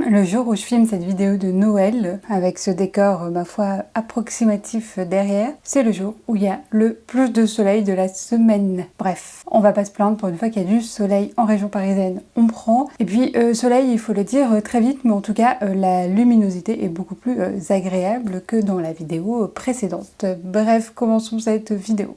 Le jour où je filme cette vidéo de Noël, avec ce décor, ma foi, approximatif derrière, c'est le jour où il y a le plus de soleil de la semaine. Bref, on va pas se plaindre, pour une fois qu'il y a du soleil en région parisienne, on prend. Et puis, soleil, il faut le dire très vite, mais en tout cas, la luminosité est beaucoup plus agréable que dans la vidéo précédente. Bref, commençons cette vidéo.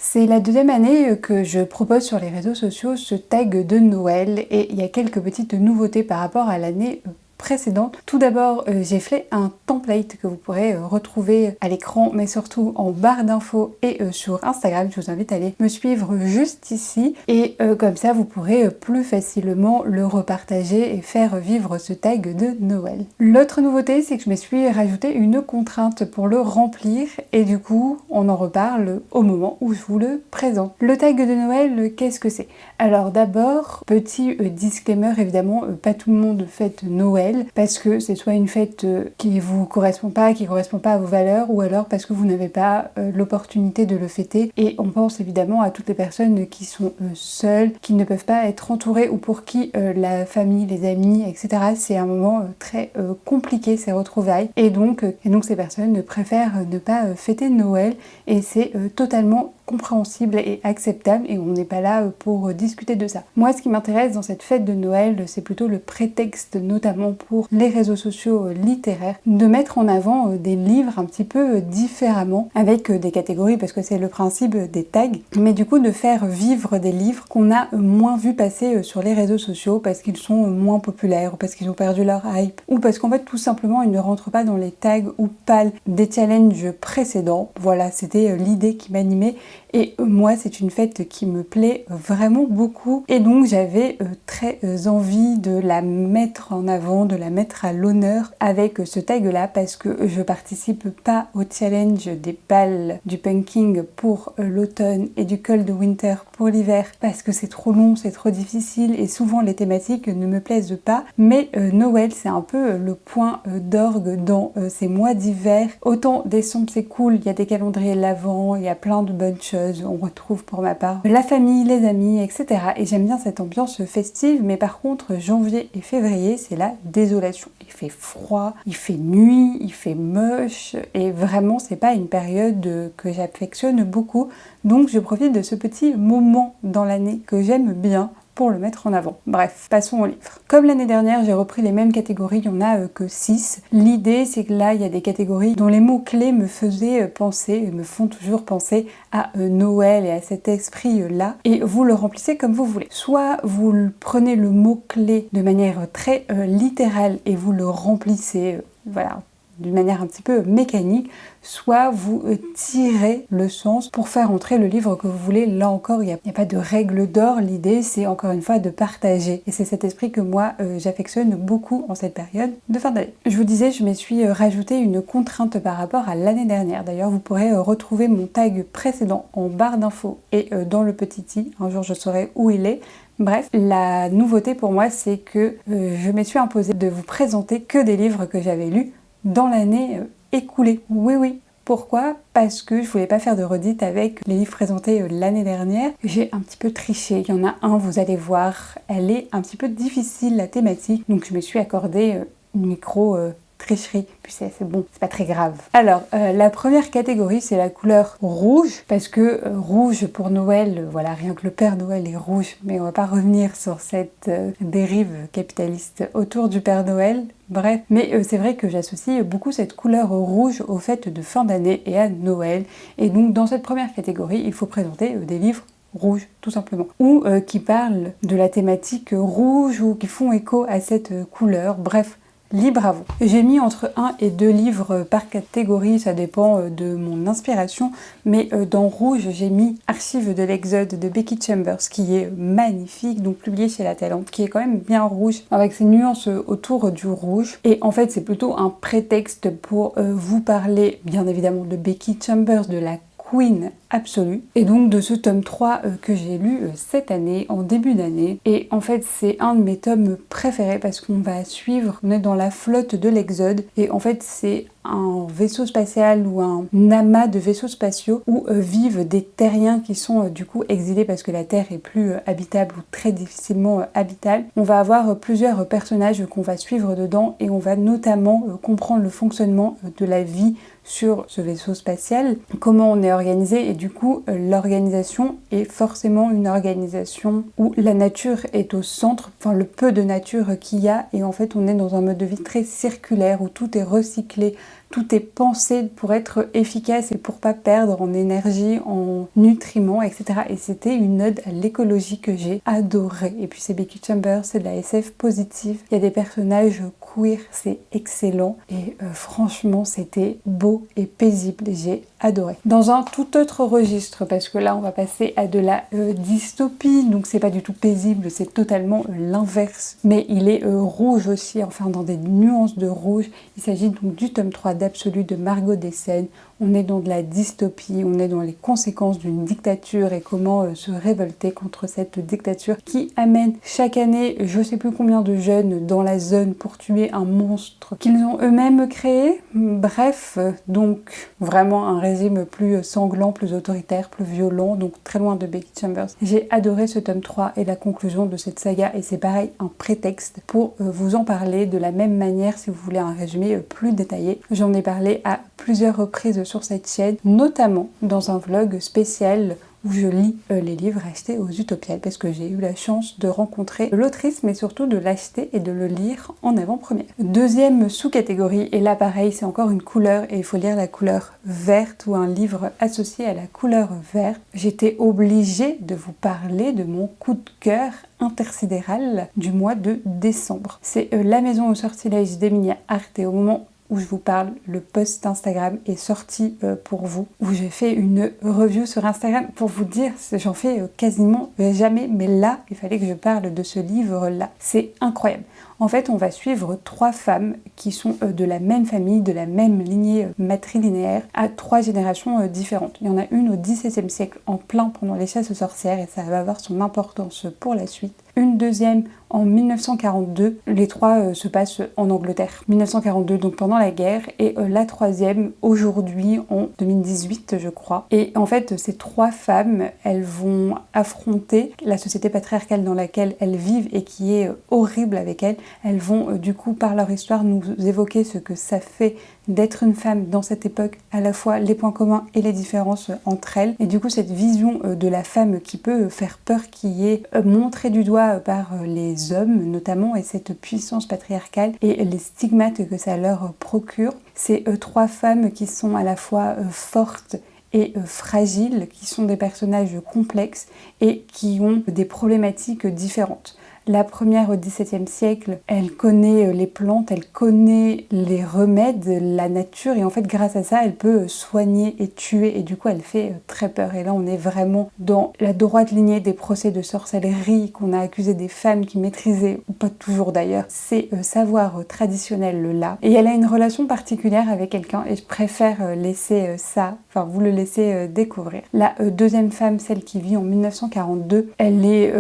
C'est la deuxième année que je propose sur les réseaux sociaux ce tag de Noël et il y a quelques petites nouveautés par rapport à l'année précédente. Tout d'abord, j'ai fait un template que vous pourrez retrouver à l'écran, mais surtout en barre d'infos et sur Instagram. Je vous invite à aller me suivre juste ici et comme ça, vous pourrez plus facilement le repartager et faire vivre ce tag de Noël. L'autre nouveauté, c'est que je me suis rajouté une contrainte pour le remplir et du coup, on en reparle au moment où je vous le présente. Le tag de Noël, qu'est-ce que c'est? Alors d'abord, petit disclaimer, évidemment, pas tout le monde fête Noël, parce que c'est soit une fête qui vous correspond pas à vos valeurs, ou alors parce que vous n'avez pas l'opportunité de le fêter. Et on pense évidemment à toutes les personnes qui sont seules, qui ne peuvent pas être entourées, ou pour qui la famille, les amis, etc. c'est un moment très compliqué, ces retrouvailles. Et donc ces personnes préfèrent ne pas fêter Noël, et c'est totalement compréhensible et acceptable, et on n'est pas là pour discuter de ça. Moi, ce qui m'intéresse dans cette fête de Noël, c'est plutôt le prétexte, notamment pour les réseaux sociaux littéraires, de mettre en avant des livres un petit peu différemment, avec des catégories, parce que c'est le principe des tags, mais du coup de faire vivre des livres qu'on a moins vu passer sur les réseaux sociaux, parce qu'ils sont moins populaires, ou parce qu'ils ont perdu leur hype, ou parce qu'en fait tout simplement ils ne rentrent pas dans les tags ou pales des challenges précédents. Voilà, c'était l'idée qui m'animait. Et moi, c'est une fête qui me plaît vraiment beaucoup. Et donc, j'avais très envie de la mettre en avant, de la mettre à l'honneur avec ce tag-là, parce que je participe pas au challenge des balles du punking pour l'automne et du cold winter pour l'hiver, parce que c'est trop long, c'est trop difficile, et souvent les thématiques ne me plaisent pas. Mais Noël, c'est un peu le point d'orgue dans ces mois d'hiver. Autant décembre, c'est cool, il y a des calendriers l'Avent, il y a plein de bonnes choses. On retrouve pour ma part la famille, les amis, etc. Et j'aime bien cette ambiance festive, mais par contre, janvier et février, c'est la désolation. Il fait froid, il fait nuit, il fait moche, et vraiment, c'est pas une période que j'affectionne beaucoup. Donc, je profite de ce petit moment dans l'année que j'aime bien pour le mettre en avant. Bref, passons au livre. Comme l'année dernière, j'ai repris les mêmes catégories, il n'y en a que 6. L'idée, c'est que là, il y a des catégories dont les mots-clés me faisaient penser, et me font toujours penser à Noël et à cet esprit-là, et vous le remplissez comme vous voulez. Soit vous prenez le mot-clé de manière très littérale et vous le remplissez, voilà, d'une manière un petit peu mécanique, soit vous tirez le sens pour faire entrer le livre que vous voulez. Là encore, il n'y a pas de règle d'or, l'idée c'est encore une fois de partager. Et c'est cet esprit que moi j'affectionne beaucoup en cette période de fin d'année. Je vous disais, je me suis rajouté une contrainte par rapport à l'année dernière. D'ailleurs, vous pourrez retrouver mon tag précédent en barre d'infos et dans le petit i. Un jour je saurai où il est. Bref, la nouveauté pour moi, c'est que je me suis imposée de vous présenter que des livres que j'avais lus dans l'année écoulée. Oui. Pourquoi? Parce que je voulais pas faire de redite avec les livres présentés l'année dernière. J'ai un petit peu triché. Il y en a un, vous allez voir, elle est un petit peu difficile, la thématique. Donc je me suis accordé une micro tricherie, puis c'est bon, c'est pas très grave. Alors, la première catégorie, c'est la couleur rouge, parce que rouge pour Noël, voilà, rien que le Père Noël est rouge, mais on va pas revenir sur cette dérive capitaliste autour du Père Noël. Bref, mais c'est vrai que j'associe beaucoup cette couleur rouge aux fêtes de fin d'année et à Noël, et donc dans cette première catégorie, il faut présenter des livres rouges, tout simplement, ou qui parlent de la thématique rouge, ou qui font écho à cette couleur, bref, libre à vous. J'ai mis entre 1 et 2 livres par catégorie, ça dépend de mon inspiration, mais dans rouge, j'ai mis Archives de l'Exode de Becky Chambers, qui est magnifique, donc publié chez La Talente, qui est quand même bien rouge, avec ses nuances autour du rouge. Et en fait, c'est plutôt un prétexte pour vous parler, bien évidemment, de Becky Chambers, de la Queen absolue, et donc de ce tome 3 que j'ai lu cette année, en début d'année. Et en fait, c'est un de mes tomes préférés parce qu'on va suivre, on est dans la flotte de l'Exode, et en fait, c'est un vaisseau spatial ou un amas de vaisseaux spatiaux où vivent des terriens qui sont du coup exilés parce que la Terre est plus habitable ou très difficilement habitable. On va avoir plusieurs personnages qu'on va suivre dedans et on va notamment comprendre le fonctionnement de la vie sur ce vaisseau spatial, comment on est organisé et du coup l'organisation est forcément une organisation où la nature est au centre, enfin le peu de nature qu'il y a et en fait on est dans un mode de vie très circulaire où tout est recyclé, tout est pensé pour être efficace et pour pas perdre en énergie, en nutriments, etc. Et c'était une ode à l'écologie que j'ai adorée. Et puis c'est Becky Chambers, c'est de la SF positive. Il y a des personnages queer, c'est excellent. Et franchement, c'était beau et paisible. J'ai adoré. Dans un tout autre registre, parce que là, on va passer à de la dystopie. Donc c'est pas du tout paisible, c'est totalement l'inverse. Mais il est rouge aussi, enfin dans des nuances de rouge. Il s'agit donc du tome 3 d'Absolu de Margot Dessen. On est dans de la dystopie, on est dans les conséquences d'une dictature et comment se révolter contre cette dictature qui amène chaque année je sais plus combien de jeunes dans la zone pour tuer un monstre qu'ils ont eux-mêmes créé. Bref, donc vraiment un régime plus sanglant, plus autoritaire, plus violent, donc très loin de Becky Chambers. J'ai adoré ce tome 3 et la conclusion de cette saga et c'est pareil un prétexte pour vous en parler de la même manière si vous voulez un résumé plus détaillé. J'en ai parlé à plusieurs reprises sur cette chaîne, notamment dans un vlog spécial où je lis les livres achetés aux Utopiales parce que j'ai eu la chance de rencontrer l'autrice mais surtout de l'acheter et de le lire en avant-première. Deuxième sous-catégorie, et là pareil c'est encore une couleur et il faut lire la couleur verte ou un livre associé à la couleur verte. J'étais obligée de vous parler de mon coup de cœur intersidéral du mois de décembre. C'est La Maison au sortilège d'Emilia Arte. Au moment où je vous parle, le post Instagram est sorti pour vous, où j'ai fait une review sur Instagram pour vous dire, j'en fais quasiment jamais, mais là, il fallait que je parle de ce livre-là. C'est incroyable. En fait, on va suivre 3 femmes qui sont de la même famille, de la même lignée matrilinéaire, à 3 générations différentes. Il y en a une au XVIIe siècle, en plein pendant les chasses aux sorcières, et ça va avoir son importance pour la suite. Une deuxième en 1942, les 3 se passent en Angleterre. 1942, donc pendant la guerre, et la troisième aujourd'hui en 2018, je crois. Et en fait, ces 3 femmes, elles vont affronter la société patriarcale dans laquelle elles vivent et qui est horrible avec elles. Elles vont du coup, par leur histoire, nous évoquer ce que ça fait d'être une femme dans cette époque, à la fois les points communs et les différences entre elles. Et du coup, cette vision de la femme qui peut faire peur, qui est montrée du doigt par les hommes notamment, et cette puissance patriarcale et les stigmates que ça leur procure. Ces 3 femmes qui sont à la fois fortes et fragiles, qui sont des personnages complexes et qui ont des problématiques différentes. La première au XVIIe siècle, elle connaît les plantes, elle connaît les remèdes, la nature, et en fait grâce à ça elle peut soigner et tuer, et du coup elle fait très peur. Et là on est vraiment dans la droite lignée des procès de sorcellerie qu'on a accusé des femmes qui maîtrisaient, ou pas toujours d'ailleurs, ces savoirs traditionnels là. Et elle a une relation particulière avec quelqu'un et je préfère laisser ça, enfin vous le laisser découvrir. La deuxième femme, celle qui vit en 1942, elle est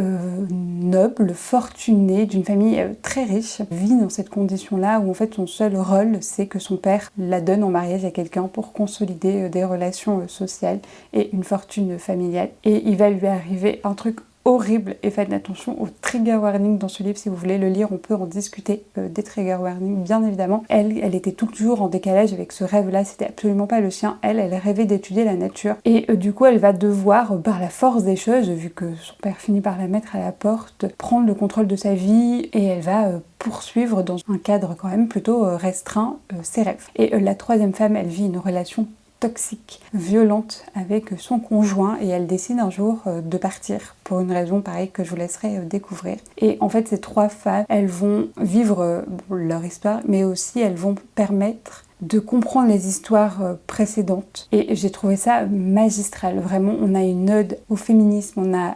noble, fortunée, d'une famille très riche, vit dans cette condition-là où en fait son seul rôle c'est que son père la donne en mariage à quelqu'un pour consolider des relations sociales et une fortune familiale. Et il va lui arriver un truc horrible, et faites attention aux trigger warnings dans ce livre. Si vous voulez le lire, on peut en discuter des trigger warnings, bien évidemment. Elle était toujours en décalage avec ce rêve-là, c'était absolument pas le sien. Elle rêvait d'étudier la nature, et du coup elle va devoir, par la force des choses, vu que son père finit par la mettre à la porte, prendre le contrôle de sa vie, et elle va poursuivre dans un cadre quand même plutôt restreint ses rêves. Et la troisième femme, elle vit une relation toxique, violente avec son conjoint, et elle décide un jour de partir pour une raison pareille que je vous laisserai découvrir. Et en fait ces 3 femmes, elles vont vivre leur histoire, mais aussi elles vont permettre de comprendre les histoires précédentes. Et j'ai trouvé ça magistral. Vraiment, on a une ode au féminisme, on a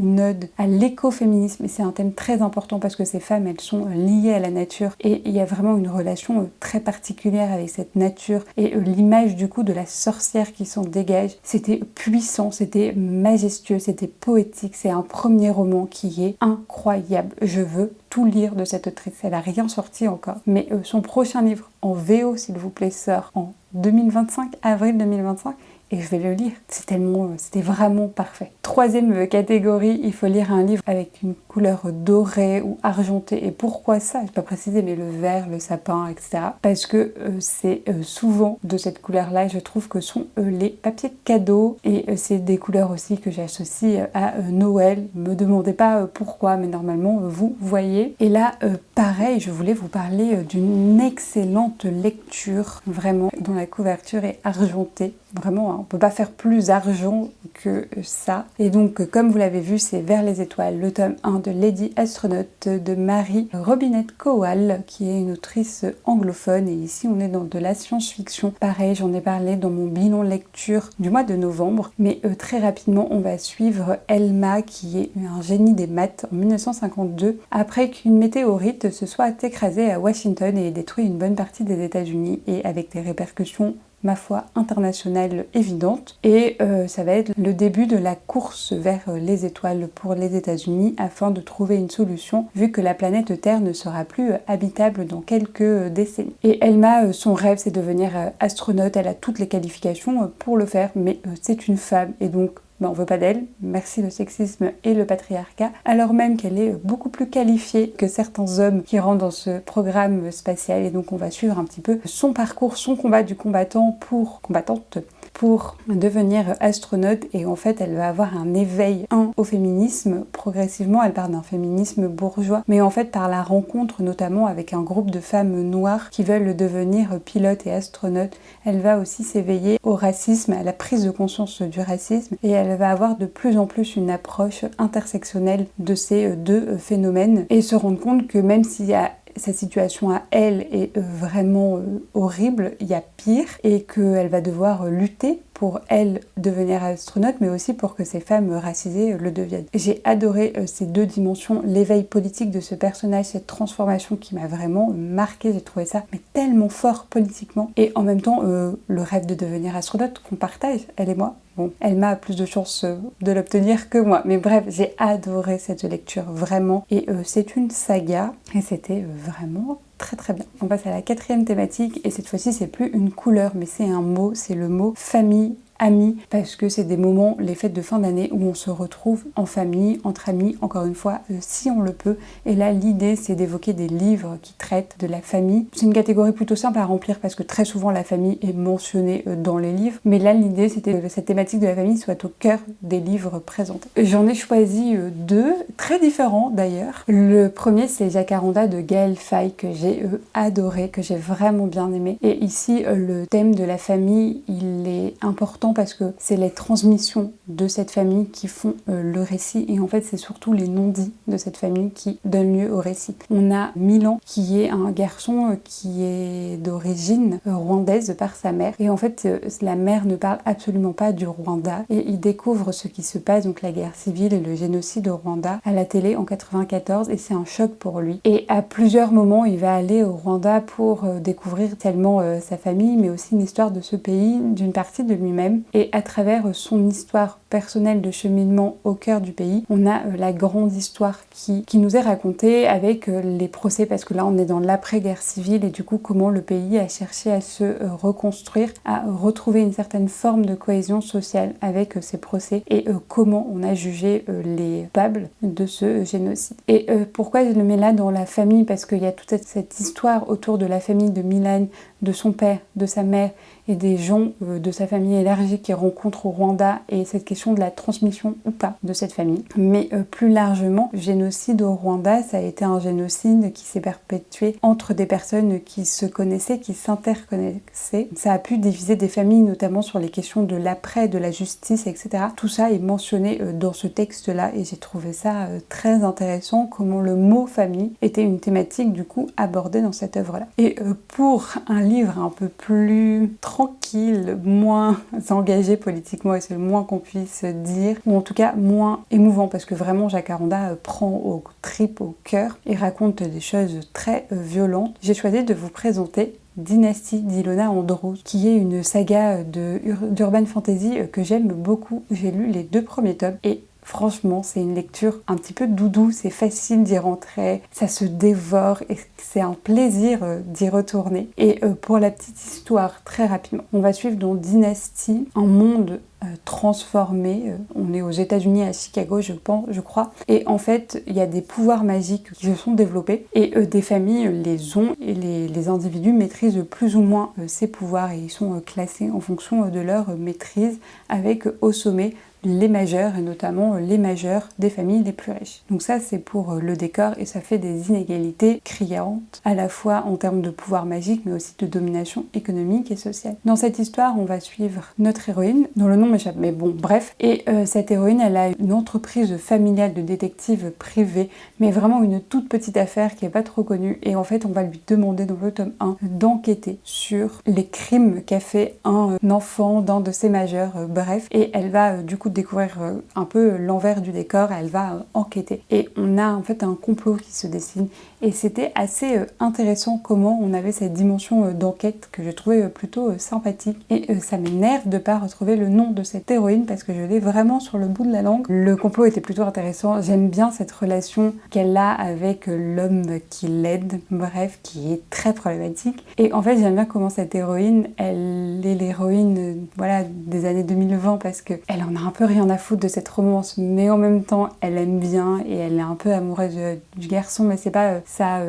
une ode à l'écoféminisme, et c'est un thème très important parce que ces femmes, elles sont liées à la nature, et il y a vraiment une relation très particulière avec cette nature, et l'image du coup de la sorcière qui s'en dégage, c'était puissant, c'était majestueux, c'était poétique. C'est un premier roman qui est incroyable. Je veux tout lire de cette autrice. Elle n'a rien sorti encore. Mais son prochain livre en VO, s'il vous plaît, sort en 2025, avril 2025. Et je vais le lire. C'était vraiment parfait. Troisième catégorie, il faut lire un livre avec une couleur dorée ou argentée. Et pourquoi ça? Je n'ai pas précisé, mais le vert, le sapin, etc. Parce que c'est souvent de cette couleur-là, je trouve que sont les papiers cadeaux. Et c'est des couleurs aussi que j'associe à Noël. Me demandez pas pourquoi, mais normalement, vous voyez. Et là, pareil, je voulais vous parler d'une excellente lecture, vraiment, dont la couverture est argentée. Vraiment, hein, on peut pas faire plus argent que ça. Et donc, comme vous l'avez vu, c'est Vers les étoiles, le tome 1 de Lady Astronaute de Mary Robinette Kowal, qui est une autrice anglophone. Et ici, on est dans de la science-fiction. Pareil, j'en ai parlé dans mon bilan lecture du mois de novembre. Mais très rapidement, on va suivre Elma, qui est un génie des maths en 1952, après qu'une météorite se soit écrasée à Washington et ait détruit une bonne partie des États-Unis, et avec des répercussions, ma foi, internationale évidente. Et ça va être le début de la course vers les étoiles pour les États-Unis afin de trouver une solution, vu que la planète Terre ne sera plus habitable dans quelques décennies. Et Elma, son rêve, c'est de devenir astronaute. Elle a toutes les qualifications pour le faire, mais c'est une femme, et donc on veut pas d'elle, merci le sexisme et le patriarcat, alors même qu'elle est beaucoup plus qualifiée que certains hommes qui rentrent dans ce programme spatial. Et donc on va suivre un petit peu son parcours, son combat du combattant combattante pour devenir astronaute. Et en fait, elle va avoir un éveil au féminisme. Progressivement, elle part d'un féminisme bourgeois, mais en fait par la rencontre notamment avec un groupe de femmes noires qui veulent devenir pilotes et astronautes, elle va aussi s'éveiller au racisme, à la prise de conscience du racisme, et elle va avoir de plus en plus une approche intersectionnelle de ces deux phénomènes, et se rendre compte que même s'il y a sa situation à elle est vraiment horrible, il y a pire, et qu'elle va devoir lutter pour elle devenir astronaute, mais aussi pour que ces femmes racisées le deviennent. J'ai adoré ces deux dimensions, l'éveil politique de ce personnage, cette transformation qui m'a vraiment marquée. J'ai trouvé ça mais tellement fort politiquement, et en même temps le rêve de devenir astronaute qu'on partage, elle et moi. Bon, Elma a plus de chances de l'obtenir que moi. Mais bref, j'ai adoré cette lecture, vraiment. Et c'est une saga, et c'était vraiment très très bien. On passe à la quatrième thématique, et cette fois-ci, c'est plus une couleur, mais c'est un mot, c'est le mot famille. Amis, parce que c'est des moments, les fêtes de fin d'année, où on se retrouve en famille, entre amis, encore une fois, si on le peut. Et là, l'idée, c'est d'évoquer des livres qui traitent de la famille. C'est une catégorie plutôt simple à remplir, parce que très souvent, la famille est mentionnée dans les livres. Mais là, l'idée, c'était que cette thématique de la famille soit au cœur des livres présentés. J'en ai choisi deux, très différents d'ailleurs. Le premier, c'est Jacaranda de Gaël Faye, que j'ai adoré, que j'ai vraiment bien aimé. Et ici, le thème de la famille, il est important, parce que c'est les transmissions de cette famille qui font le récit, et en fait c'est surtout les non-dits de cette famille qui donnent lieu au récit. On a Milan, qui est un garçon qui est d'origine rwandaise par sa mère, et en fait la mère ne parle absolument pas du Rwanda, et il découvre ce qui se passe, donc la guerre civile et le génocide au Rwanda, à la télé en 94, et c'est un choc pour lui. Et à plusieurs moments il va aller au Rwanda pour découvrir tellement sa famille, mais aussi une histoire de ce pays, d'une partie de lui-même. Et à travers son histoire personnelle de cheminement au cœur du pays, on a la grande histoire qui nous est racontée avec les procès, parce que là on est dans l'après-guerre civile, et du coup comment le pays a cherché à se reconstruire, à retrouver une certaine forme de cohésion sociale avec ces procès, et comment on a jugé les coupables de ce génocide. Et pourquoi je le mets là dans la famille? Parce qu'il y a toute cette histoire autour de la famille de Milan, de son père, de sa mère, et des gens de sa famille élargie qu'il rencontre au Rwanda, et cette question de la transmission ou pas de cette famille. Mais plus largement, le génocide au Rwanda, ça a été un génocide qui s'est perpétué entre des personnes qui se connaissaient, qui s'interconnaissaient. Ça a pu diviser des familles, notamment sur les questions de l'après, de la justice, etc. Tout ça est mentionné dans ce texte-là, et j'ai trouvé ça très intéressant, comment le mot famille était une thématique du coup abordée dans cette œuvre-là. Et pour un livre un peu plus tranquille, moins engagé politiquement, et c'est le moins qu'on puisse dire, ou en tout cas moins émouvant, parce que vraiment Jacaranda prend aux tripes, au cœur, et raconte des choses très violentes. J'ai choisi de vous présenter Dynastie d'Ilona Andros, qui est une saga d'urban fantasy que j'aime beaucoup. J'ai lu les 2 premiers tomes, et franchement c'est une lecture un petit peu doudou, c'est facile d'y rentrer, ça se dévore et c'est un plaisir d'y retourner. Et pour la petite histoire, très rapidement, on va suivre dans Dynasty un monde transformé. On est aux États-Unis, à Chicago, je crois. Et en fait, il y a des pouvoirs magiques qui se sont développés et des familles les ont et les individus maîtrisent plus ou moins ces pouvoirs et ils sont classés en fonction de leur maîtrise avec au sommet les majeurs et notamment les majeurs des familles les plus riches. Donc ça c'est pour le décor et ça fait des inégalités criantes à la fois en termes de pouvoir magique mais aussi de domination économique et sociale. Dans cette histoire on va suivre notre héroïne dont le nom m'échappe mais bon bref et cette héroïne elle a une entreprise familiale de détective privée mais vraiment une toute petite affaire qui est pas trop connue et en fait on va lui demander dans le tome 1 d'enquêter sur les crimes qu'a fait un enfant d'un de ses majeurs bref et elle va du coup découvrir un peu l'envers du décor, elle va enquêter. Et on a en fait un complot qui se dessine et c'était assez intéressant comment on avait cette dimension d'enquête que je trouvais plutôt sympathique et ça m'énerve de pas retrouver le nom de cette héroïne parce que je l'ai vraiment sur le bout de la langue. Le complot était plutôt intéressant, j'aime bien cette relation qu'elle a avec l'homme qui l'aide, bref, qui est très problématique. Et en fait, j'aime bien comment cette héroïne, elle est l'héroïne voilà, des années 2020 parce qu'elle en a un peu rien à foutre de cette romance, mais en même temps, elle aime bien et elle est un peu amoureuse du garçon, mais c'est pas sa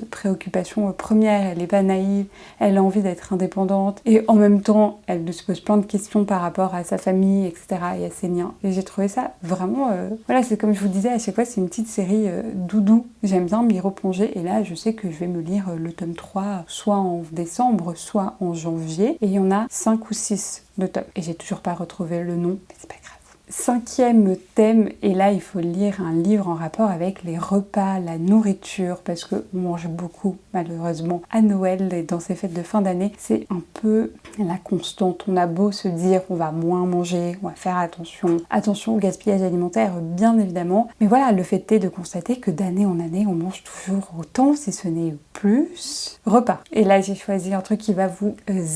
préoccupation première, elle est pas naïve, elle a envie d'être indépendante et en même temps, elle se pose plein de questions par rapport à sa famille, etc. et à ses liens. Et j'ai trouvé ça vraiment... Voilà, c'est comme je vous disais, à chaque fois, c'est une petite série doudou. J'aime bien m'y replonger et là, je sais que je vais me lire le tome 3 soit en décembre, soit en janvier et il y en a 5 ou 6 de tomes. Et j'ai toujours pas retrouvé le nom, mais c'est pas grave. 5e thème, et là il faut lire un livre en rapport avec les repas, la nourriture, parce qu'on mange beaucoup malheureusement à Noël et dans ces fêtes de fin d'année, c'est un peu la constante. On a beau se dire on va moins manger, on va faire attention au gaspillage alimentaire bien évidemment, mais voilà, le fait est de constater que d'année en année on mange toujours autant, si ce n'est plus. Repas. Et là j'ai choisi un truc qui va vous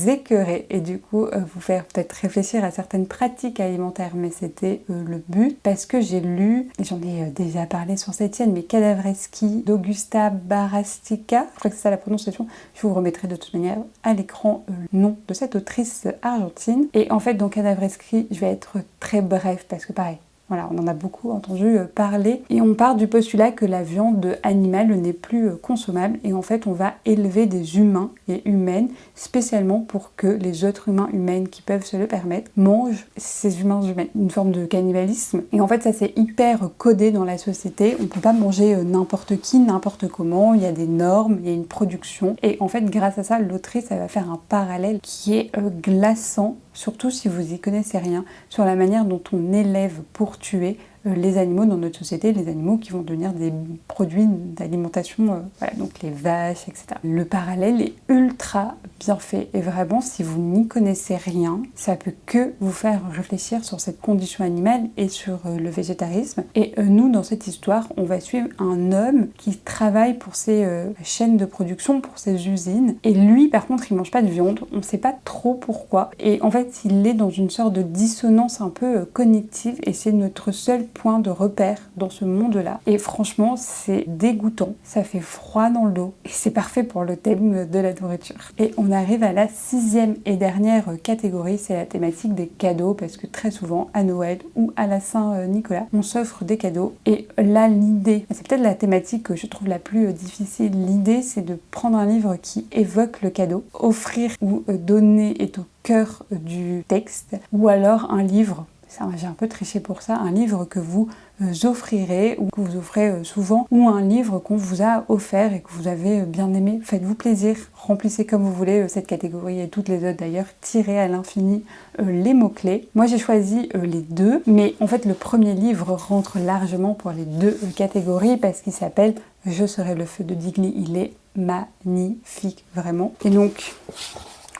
écœurer et du coup vous faire peut-être réfléchir à certaines pratiques alimentaires, mais c'était le but parce que j'ai lu, et j'en ai déjà parlé sur cette chaîne, mais Cadavreschi d'Augusta Barastica, je crois que c'est ça la prononciation, je vous remettrai de toute manière à l'écran le nom de cette autrice argentine. Et en fait dans Cadavreschi, je vais être très bref parce que pareil, voilà, on en a beaucoup entendu parler et on part du postulat que la viande animale n'est plus consommable et en fait on va élever des humains et humaines spécialement pour que les autres humains humaines qui peuvent se le permettre mangent ces humains humaines. Une forme de cannibalisme et en fait ça c'est hyper codé dans la société, on peut pas manger n'importe qui, n'importe comment, il y a des normes, il y a une production et en fait grâce à ça l'autrice elle va faire un parallèle qui est glaçant, surtout si vous y connaissez rien, sur la manière dont on élève pour tuer les animaux dans notre société, les animaux qui vont devenir des produits d'alimentation, voilà, donc les vaches, etc. Le parallèle est ultra bien fait et vraiment, si vous n'y connaissez rien, ça peut que vous faire réfléchir sur cette condition animale et sur le végétarisme. Et nous, dans cette histoire, on va suivre un homme qui travaille pour ces chaînes de production, pour ces usines. Et lui, par contre, il mange pas de viande. On ne sait pas trop pourquoi. Et en fait, il est dans une sorte de dissonance un peu cognitive et c'est notre seul point de repère dans ce monde-là. Et franchement, c'est dégoûtant. Ça fait froid dans le dos. Et c'est parfait pour le thème de la nourriture. Et on arrive à la 6e et dernière catégorie, c'est la thématique des cadeaux, parce que très souvent, à Noël ou à la Saint-Nicolas, on s'offre des cadeaux. Et là, l'idée, c'est peut-être la thématique que je trouve la plus difficile. L'idée, c'est de prendre un livre qui évoque le cadeau. Offrir ou donner est au cœur du texte. Ou alors un livre, j'ai un peu triché pour ça, un livre que vous offrirez ou que vous offrez souvent, ou un livre qu'on vous a offert et que vous avez bien aimé. Faites-vous plaisir, remplissez comme vous voulez cette catégorie et toutes les autres d'ailleurs, tirez à l'infini les mots-clés. Moi j'ai choisi les deux, mais en fait le premier livre rentre largement pour les deux catégories parce qu'il s'appelle Je serai le feu de Digli, il est magnifique vraiment. Et donc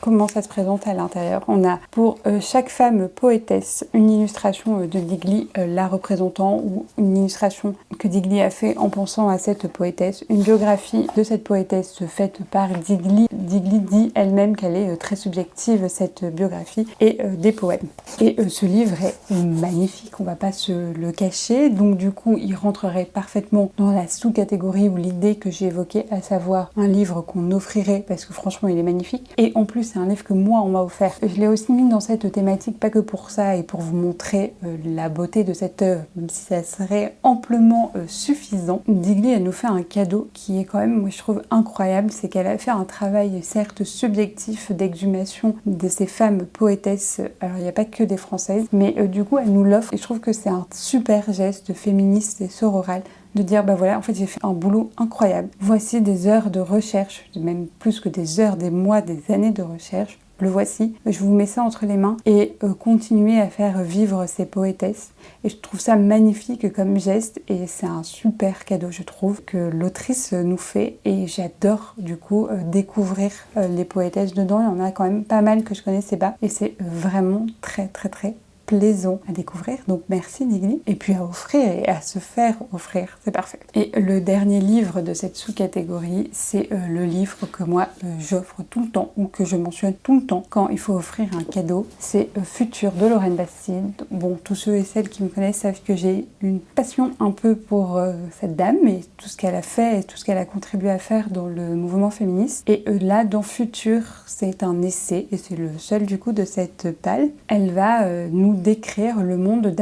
comment ça se présente à l'intérieur. On a pour chaque femme poétesse une illustration de Digli la représentant, ou une illustration que Digli a fait en pensant à cette poétesse, une biographie de cette poétesse faite par Digli. Digli dit elle-même qu'elle est très subjective, cette biographie, et des poèmes. Et ce livre est magnifique, on va pas se le cacher, donc du coup il rentrerait parfaitement dans la sous-catégorie ou l'idée que j'ai évoquée, à savoir un livre qu'on offrirait parce que franchement il est magnifique, et en plus c'est un livre que moi on m'a offert. Je l'ai aussi mis dans cette thématique, pas que pour ça et pour vous montrer la beauté de cette œuvre, même si ça serait amplement suffisant. Digli, elle nous fait un cadeau qui est quand même, moi je trouve incroyable, c'est qu'elle a fait un travail certes subjectif d'exhumation de ces femmes poétesses. Alors il n'y a pas que des françaises, mais du coup elle nous l'offre, et je trouve que c'est un super geste féministe et sororal de dire bah voilà, en fait j'ai fait un boulot incroyable, voici des heures de recherche, même plus que des heures, des mois, des années de recherche, le voici, je vous mets ça entre les mains, et continuez à faire vivre ces poétesses. Et je trouve ça magnifique comme geste, et c'est un super cadeau je trouve que l'autrice nous fait, et j'adore du coup découvrir les poétesses dedans. Il y en a quand même pas mal que je connaissais pas, et c'est vraiment très très très plaisant à découvrir, donc merci Digli, et puis à offrir et à se faire offrir, c'est parfait. Et le dernier livre de cette sous-catégorie, c'est le livre que moi j'offre tout le temps, ou que je mentionne tout le temps quand il faut offrir un cadeau, c'est Futur de Lorraine Bastide. Bon, tous ceux et celles qui me connaissent savent que j'ai une passion un peu pour cette dame et tout ce qu'elle a fait et tout ce qu'elle a contribué à faire dans le mouvement féministe. Et là, dans Futur, c'est un essai, et c'est le seul du coup de cette palle. Elle va nous décrire le monde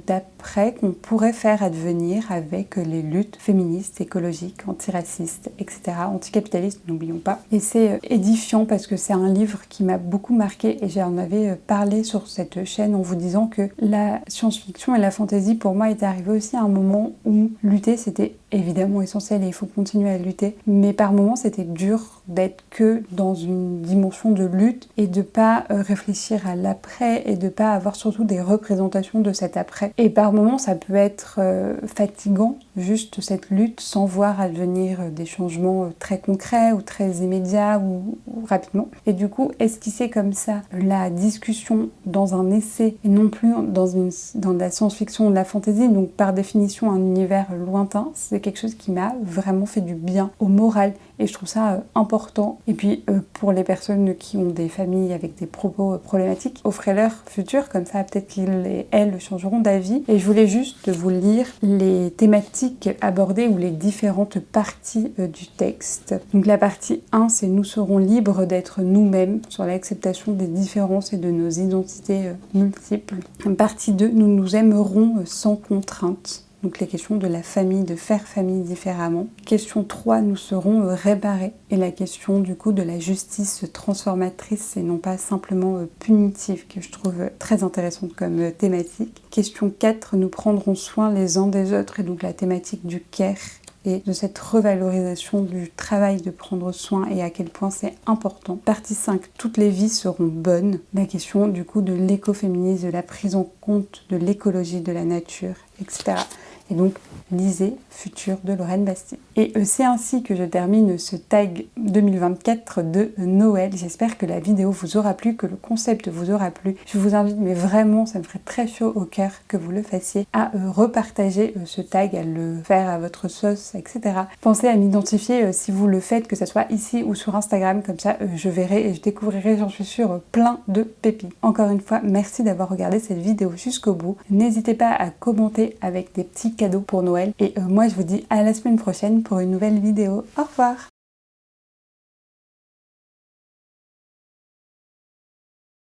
d'après qu'on pourrait faire advenir avec les luttes féministes, écologiques, antiracistes, etc., anticapitalistes, n'oublions pas. Et c'est édifiant parce que c'est un livre qui m'a beaucoup marqué, et j'en avais parlé sur cette chaîne en vous disant que la science-fiction et la fantasy pour moi est arrivé aussi à un moment où lutter c'était évidemment essentiel et il faut continuer à lutter, mais par moments c'était dur d'être que dans une dimension de lutte et de pas réfléchir à l'après et de pas avoir surtout des représentations de cet après. Et par moments ça peut être fatigant, juste cette lutte, sans voir advenir des changements très concrets ou très immédiats ou rapidement. Et du coup, esquisser comme ça la discussion dans un essai et non plus dans la science-fiction ou de la fantasy, donc par définition un univers lointain, c'est quelque chose qui m'a vraiment fait du bien au moral. Et je trouve ça important. Et puis pour les personnes qui ont des familles avec des propos problématiques, offrez-leur Futur, comme ça peut-être qu'ils et elles changeront d'avis. Et je voulais juste vous lire les thématiques abordées ou les différentes parties du texte. Donc la partie 1, c'est nous serons libres d'être nous-mêmes, sur l'acceptation des différences et de nos identités multiples. Partie 2, nous nous aimerons sans contrainte. Donc les questions de la famille, de faire famille différemment. Question 3, nous serons réparés. Et la question du coup de la justice transformatrice et non pas simplement punitive, que je trouve très intéressante comme thématique. Question 4, nous prendrons soin les uns des autres, et donc la thématique du care et de cette revalorisation du travail de prendre soin et à quel point c'est important. Partie 5, toutes les vies seront bonnes. La question du coup de l'écoféminisme, de la prise en compte de l'écologie de la nature, etc. Et donc, lisez Futur de Lorraine Bastide. Et c'est ainsi que je termine ce tag 2024 de Noël. J'espère que la vidéo vous aura plu, que le concept vous aura plu. Je vous invite, mais vraiment, ça me ferait très chaud au cœur que vous le fassiez, à repartager ce tag, à le faire à votre sauce, etc. Pensez à m'identifier si vous le faites, que ce soit ici ou sur Instagram, comme ça je verrai et je découvrirai, j'en suis sûre, plein de pépites. Encore une fois, merci d'avoir regardé cette vidéo jusqu'au bout. N'hésitez pas à commenter avec des petits cadeaux pour Noël. Et moi, je vous dis à la semaine prochaine pour une nouvelle vidéo. Au revoir!